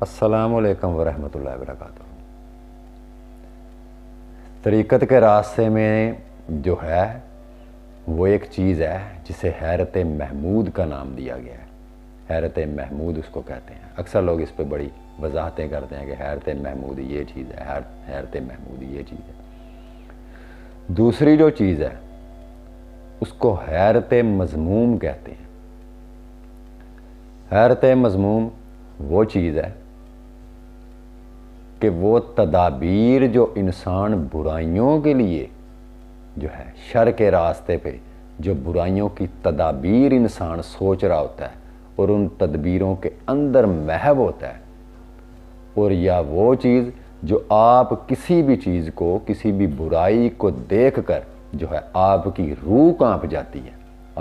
السلام علیکم ورحمۃ اللہ وبرکاتہ۔ طریقت کے راستے میں جو ہے وہ ایک چیز ہے جسے حیرت محمود کا نام دیا گیا ہے۔ حیرت محمود اس کو کہتے ہیں۔ اکثر لوگ اس پہ بڑی وضاحتیں کرتے ہیں کہ حیرت محمود یہ چیز ہے، حیرت محمود یہ چیز ہے۔ دوسری جو چیز ہے اس کو حیرت مذموم کہتے ہیں۔ حیرت مذموم وہ چیز ہے کہ وہ تدابیر جو انسان برائیوں کے لیے جو ہے شر کے راستے پہ جو برائیوں کی تدابیر انسان سوچ رہا ہوتا ہے اور ان تدبیروں کے اندر محو ہوتا ہے، اور یا وہ چیز جو آپ کسی بھی چیز کو، کسی بھی برائی کو دیکھ کر جو ہے آپ کی روح کانپ جاتی ہے،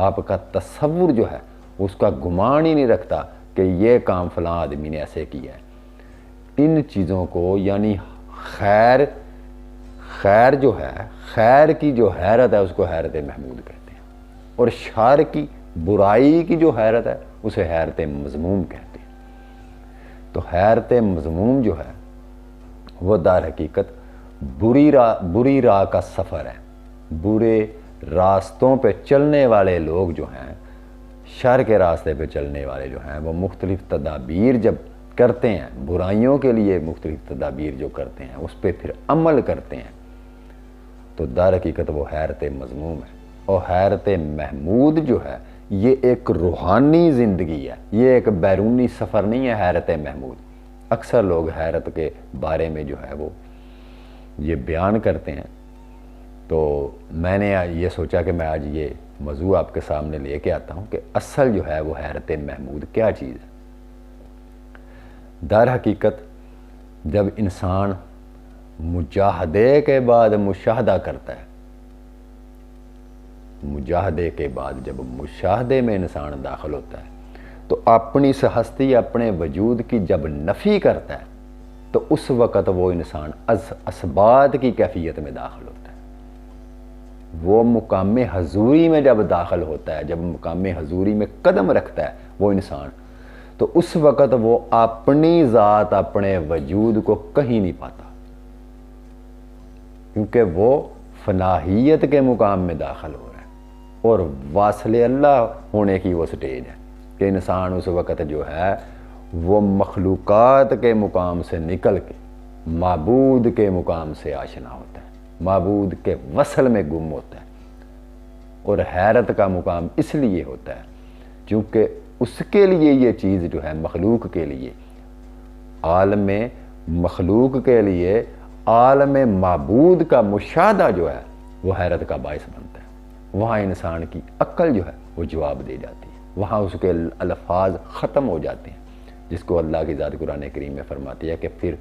آپ کا تصور جو ہے اس کا گمان ہی نہیں رکھتا کہ یہ کام فلاں آدمی نے ایسے کیا ہے۔ ان چیزوں کو یعنی خیر جو ہے، خیر کی جو حیرت ہے اس کو حیرت محمود کہتے ہیں، اور شر کی، برائی کی جو حیرت ہے اسے حیرت مذموم کہتے ہیں۔ تو حیرت مذموم جو ہے وہ در حقیقت بری راہ کا سفر ہے۔ برے راستوں پہ چلنے والے لوگ جو ہیں، شر کے راستے پہ چلنے والے جو ہیں، وہ مختلف تدابیر جب کرتے ہیں، برائیوں کے لیے مختلف تدابیر جو کرتے ہیں اس پہ پھر عمل کرتے ہیں، تو در حقیقت وہ حیرت مذموم ہے۔ اور حیرت محمود جو ہے یہ ایک روحانی زندگی ہے، یہ ایک بیرونی سفر نہیں ہے۔ حیرت محمود اکثر لوگ حیرت کے بارے میں جو ہے وہ یہ بیان کرتے ہیں، تو میں نے یہ سوچا کہ میں آج یہ موضوع آپ کے سامنے لے کے آتا ہوں کہ اصل جو ہے وہ حیرت محمود کیا چیز ہے۔ در حقیقت جب انسان مجاہدے کے بعد مشاہدہ کرتا ہے، مجاہدے کے بعد جب مشاہدے میں انسان داخل ہوتا ہے تو اپنی اس ہستی، اپنے وجود کی جب نفی کرتا ہے تو اس وقت وہ انسان اسبات کی کیفیت میں داخل ہوتا ہے۔ وہ مقام حضوری میں جب داخل ہوتا ہے، جب مقام حضوری میں قدم رکھتا ہے وہ انسان، تو اس وقت وہ اپنی ذات، اپنے وجود کو کہیں نہیں پاتا، کیونکہ وہ فناہیت کے مقام میں داخل ہو رہا ہے، اور واصل اللہ ہونے کی وہ سٹیج ہے کہ انسان اس وقت جو ہے وہ مخلوقات کے مقام سے نکل کے معبود کے مقام سے آشنا ہوتا ہے، معبود کے وصل میں گم ہوتا ہے۔ اور حیرت کا مقام اس لیے ہوتا ہے کیونکہ اس کے لیے یہ چیز جو ہے مخلوق کے لیے، عالم مخلوق کے لیے عالم معبود کا مشاہدہ جو ہے وہ حیرت کا باعث بنتا ہے۔ وہاں انسان کی عقل جو ہے وہ جواب دے جاتی ہے، وہاں اس کے الفاظ ختم ہو جاتے ہیں، جس کو اللہ کی ذات قرآن کریم میں فرماتی ہے کہ پھر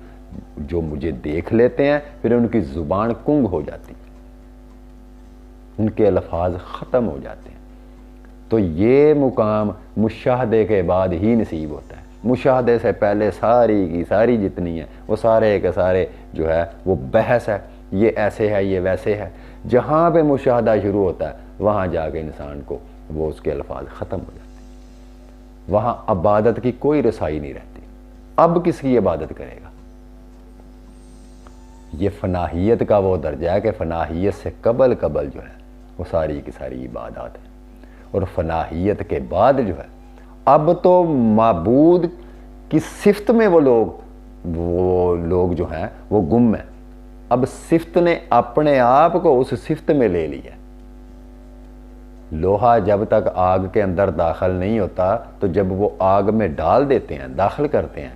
جو مجھے دیکھ لیتے ہیں پھر ان کی زبان کنگ ہو جاتی ہے، ان کے الفاظ ختم ہو جاتے ہیں۔ تو یہ مقام مشاہدے کے بعد ہی نصیب ہوتا ہے۔ مشاہدے سے پہلے ساری کی ساری جتنی ہیں وہ سارے کے سارے جو ہے وہ بحث ہے، یہ ایسے ہے، یہ ویسے ہے۔ جہاں پہ مشاہدہ شروع ہوتا ہے وہاں جا کے انسان کو وہ اس کے الفاظ ختم ہو جاتے ہیں، وہاں عبادت کی کوئی رسائی نہیں رہتی۔ اب کس کی عبادت کرے گا؟ یہ فناہیت کا وہ درجہ ہے کہ فناہیت سے قبل جو ہے وہ ساری کی ساری عبادات ہیں، اور فناہیت کے بعد جو ہے اب تو معبود کی صفت میں وہ لوگ جو ہیں وہ گم ہیں۔ اب صفت نے اپنے آپ کو اس صفت میں لے لیا۔ لوہا جب تک آگ کے اندر داخل نہیں ہوتا تو جب وہ آگ میں ڈال دیتے ہیں، داخل کرتے ہیں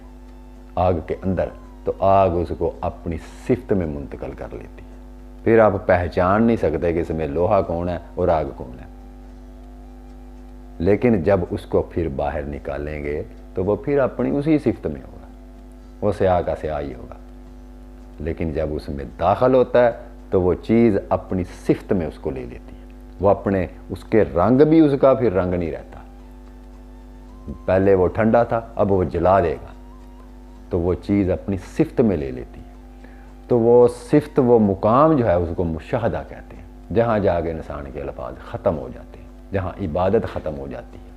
آگ کے اندر، تو آگ اس کو اپنی صفت میں منتقل کر لیتی ہے۔ پھر آپ پہچان نہیں سکتے کہ اس میں لوہا کون ہے اور آگ کون ہے، لیکن جب اس کو پھر باہر نکالیں گے تو وہ پھر اپنی اسی صفت میں ہوگا، وہ سیاہ کا سیاہ ہی ہوگا۔ لیکن جب اس میں داخل ہوتا ہے تو وہ چیز اپنی صفت میں اس کو لے لیتی ہے، وہ اپنے اس کے رنگ بھی اس کا پھر رنگ نہیں رہتا۔ پہلے وہ ٹھنڈا تھا، اب وہ جلا دے گا تو وہ چیز اپنی صفت میں لے لیتی ہے۔ تو وہ صفت، وہ مقام جو ہے اس کو مشاہدہ کہتے ہیں، جہاں جا کے انسان کے الفاظ ختم ہو جاتے ہیں، جہاں عبادت ختم ہو جاتی ہے۔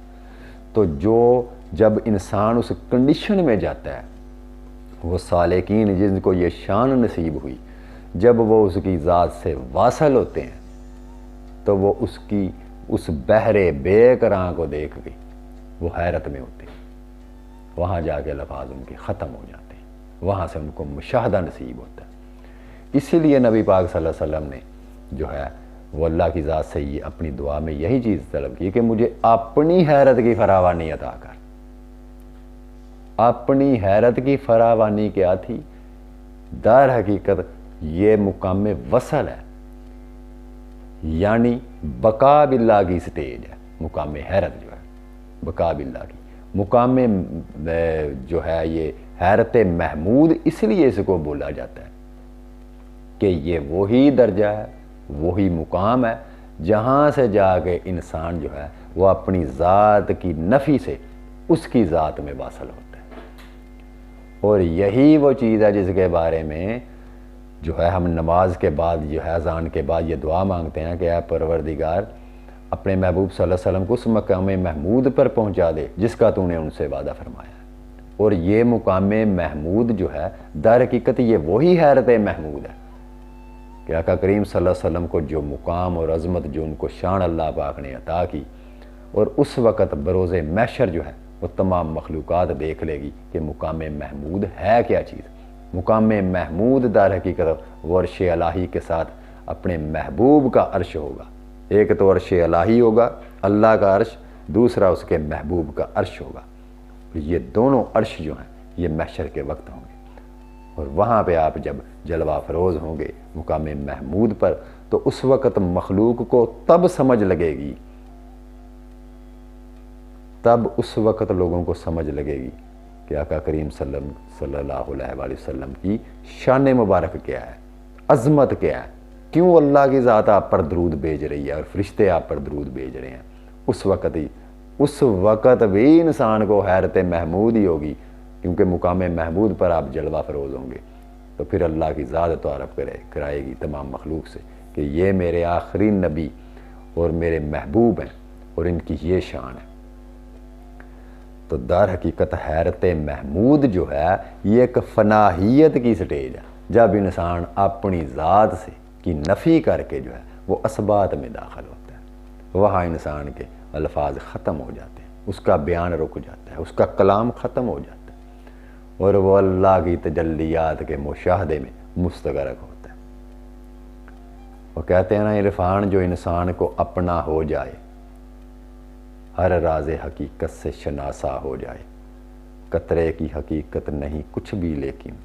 تو جب انسان اس کنڈیشن میں جاتا ہے وہ سالکین جن کو یہ شان نصیب ہوئی، جب وہ اس کی ذات سے واصل ہوتے ہیں تو وہ اس بحر بے قراں کو دیکھ کے وہ حیرت میں ہوتے ہیں، وہاں جا کے الفاظ ان کے ختم ہو جاتے ہیں، وہاں سے ان کو مشاہدہ نصیب ہوتا ہے۔ اسی لیے نبی پاک صلی اللہ علیہ وسلم نے جو ہے وہ اللہ کی ذات سے یہ اپنی دعا میں یہی چیز طلب کی کہ مجھے اپنی حیرت کی فراوانی عطا کر۔ اپنی حیرت کی فراوانی کیا تھی؟ در حقیقت یہ مقام وصل ہے، یعنی بقا باللہ کی سٹیج ہے۔ مقام حیرت جو ہے بقا باللہ کی مقام جو ہے یہ حیرت محمود اس لیے اس کو بولا جاتا ہے کہ یہ وہی درجہ ہے، وہی مقام ہے جہاں سے جا کے انسان جو ہے وہ اپنی ذات کی نفی سے اس کی ذات میں واصل ہوتا ہے۔ اور یہی وہ چیز ہے جس کے بارے میں جو ہے ہم نماز کے بعد جو ہے اذان کے بعد یہ دعا مانگتے ہیں کہ اے پروردگار اپنے محبوب صلی اللہ علیہ وسلم کو اس مقام محمود پر پہنچا دے جس کا تو نے ان سے وعدہ فرمایا ہے۔ اور یہ مقام محمود جو ہے در حقیقت یہ وہی حیرت محمود ہے کہ آقا کریم صلی اللہ علیہ وسلم کو جو مقام اور عظمت جو ان کو شان اللہ پاک نے عطا کی، اور اس وقت بروز محشر جو ہے وہ تمام مخلوقات دیکھ لے گی کہ مقام محمود ہے کیا چیز۔ مقام محمود در حقیقت وہ عرش الہی کے ساتھ اپنے محبوب کا عرش ہوگا۔ ایک تو عرش الہی ہوگا اللہ کا عرش، دوسرا اس کے محبوب کا عرش ہوگا۔ یہ دونوں عرش جو ہیں یہ محشر کے وقت ہوں گے، اور وہاں پہ آپ جب جلوہ فروز ہوں گے مقام محمود پر تو اس وقت مخلوق کو تب سمجھ لگے گی، تب اس وقت لوگوں کو سمجھ لگے گی کہ آقا کریم صلی اللہ علیہ وآلہ وسلم کی شان مبارک کیا ہے، عظمت کیا ہے، کیوں اللہ کی ذات آپ پر درود بھیج رہی ہے اور فرشتے آپ پر درود بھیج رہے ہیں۔ اس وقت بھی انسان کو حیرت محمود ہی ہوگی، کیونکہ مقام محمود پر آپ جلوہ فروز ہوں گے تو پھر اللہ کی ذات تعارف کرائے گی تمام مخلوق سے کہ یہ میرے آخری نبی اور میرے محبوب ہیں اور ان کی یہ شان ہے۔ تو در حقیقت حیرت محمود جو ہے یہ ایک فناہیت کی سٹیج ہے، جب انسان اپنی ذات سے کی نفی کر کے جو ہے وہ اسبات میں داخل ہوتا ہے، وہاں انسان کے الفاظ ختم ہو جاتے ہیں، اس کا بیان رک جاتا ہے، اس کا کلام ختم ہو جاتا ہے، اور وہ اللہ کی تجلیات کے مشاہدے میں مستغرق ہوتا ہے۔ وہ کہتے ہیں نا عرفان جو انسان کو اپنا ہو جائے، ہر راز حقیقت سے شناسا ہو جائے، قطرے کی حقیقت نہیں کچھ بھی لیکن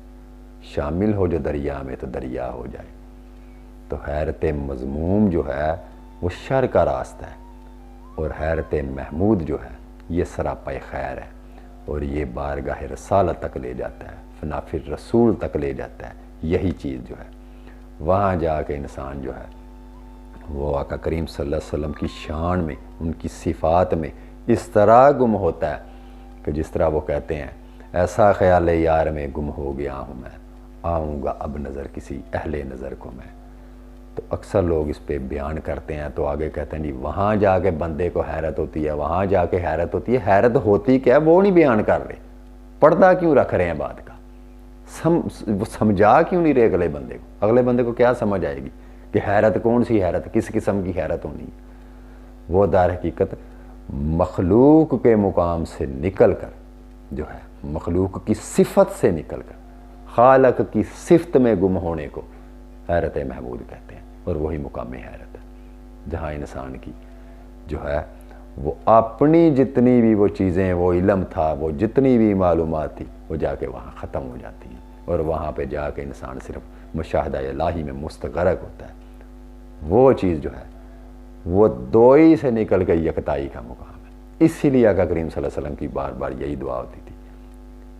شامل ہو جو دریا میں تو دریا ہو جائے۔ تو حیرت مذموم جو ہے وہ شر کا راستہ ہے، اور حیرت محمود جو ہے یہ سراپا خیر ہے، اور یہ بارگاہ رسالت تک لے جاتا ہے، فنافر رسول تک لے جاتا ہے۔ یہی چیز جو ہے وہاں جا کے انسان جو ہے وہ آقا کریم صلی اللہ علیہ وسلم کی شان میں، ان کی صفات میں اس طرح گم ہوتا ہے کہ جس طرح وہ کہتے ہیں ایسا خیال یار میں گم ہو گیا ہوں میں، آؤں گا اب نظر کسی اہل نظر کو میں۔ تو اکثر لوگ اس پہ بیان کرتے ہیں تو آگے کہتے ہیں جی وہاں جا کے بندے کو حیرت ہوتی ہے، وہاں جا کے حیرت ہوتی ہے۔ حیرت ہوتی کیا ہے وہ نہیں بیان کر رہے، پردہ کیوں رکھ رہے ہیں بات کا، وہ سمجھا کیوں نہیں رہے اگلے بندے کو۔ اگلے بندے کو کیا سمجھ آئے گی کہ حیرت کون سی حیرت، کس قسم کی حیرت ہونی ہے۔ وہ در حقیقت مخلوق کے مقام سے نکل کر جو ہے مخلوق کی صفت سے نکل کر خالق کی صفت میں گم ہونے کو حیرت محمود کہتے ہیں، اور وہی مقام حیرت ہے جہاں انسان کی جو ہے وہ اپنی جتنی بھی وہ چیزیں، وہ علم تھا، وہ جتنی بھی معلومات تھی وہ جا کے وہاں ختم ہو جاتی ہیں، اور وہاں پہ جا کے انسان صرف مشاہدہ الہی میں مستغرق ہوتا ہے۔ وہ چیز جو ہے وہ دوئی سے نکل کے یکتائی کا مقام ہے۔ اسی لیے آقا کریم صلی اللہ علیہ وسلم کی بار بار یہی دعا ہوتی تھی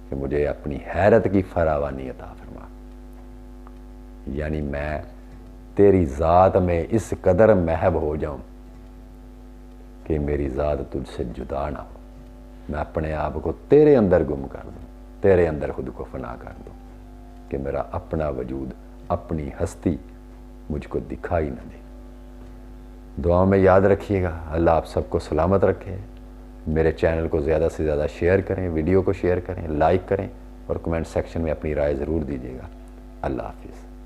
کہ مجھے اپنی حیرت کی فراوانی عطا فرما، یعنی میں تیری ذات میں اس قدر محب ہو جاؤں کہ میری ذات تجھ سے جدا نہ ہو، میں اپنے آپ کو تیرے اندر گم کر دوں، تیرے اندر خود کو فنا کر دوں کہ میرا اپنا وجود، اپنی ہستی مجھ کو دکھائی نہ دے۔ دعاؤں میں یاد رکھیے گا۔ اللہ آپ سب کو سلامت رکھے۔ میرے چینل کو زیادہ سے زیادہ شیئر کریں، ویڈیو کو شیئر کریں، لائک کریں، اور کمنٹ سیکشن میں اپنی رائے ضرور دیجیے گا۔ اللہ حافظ۔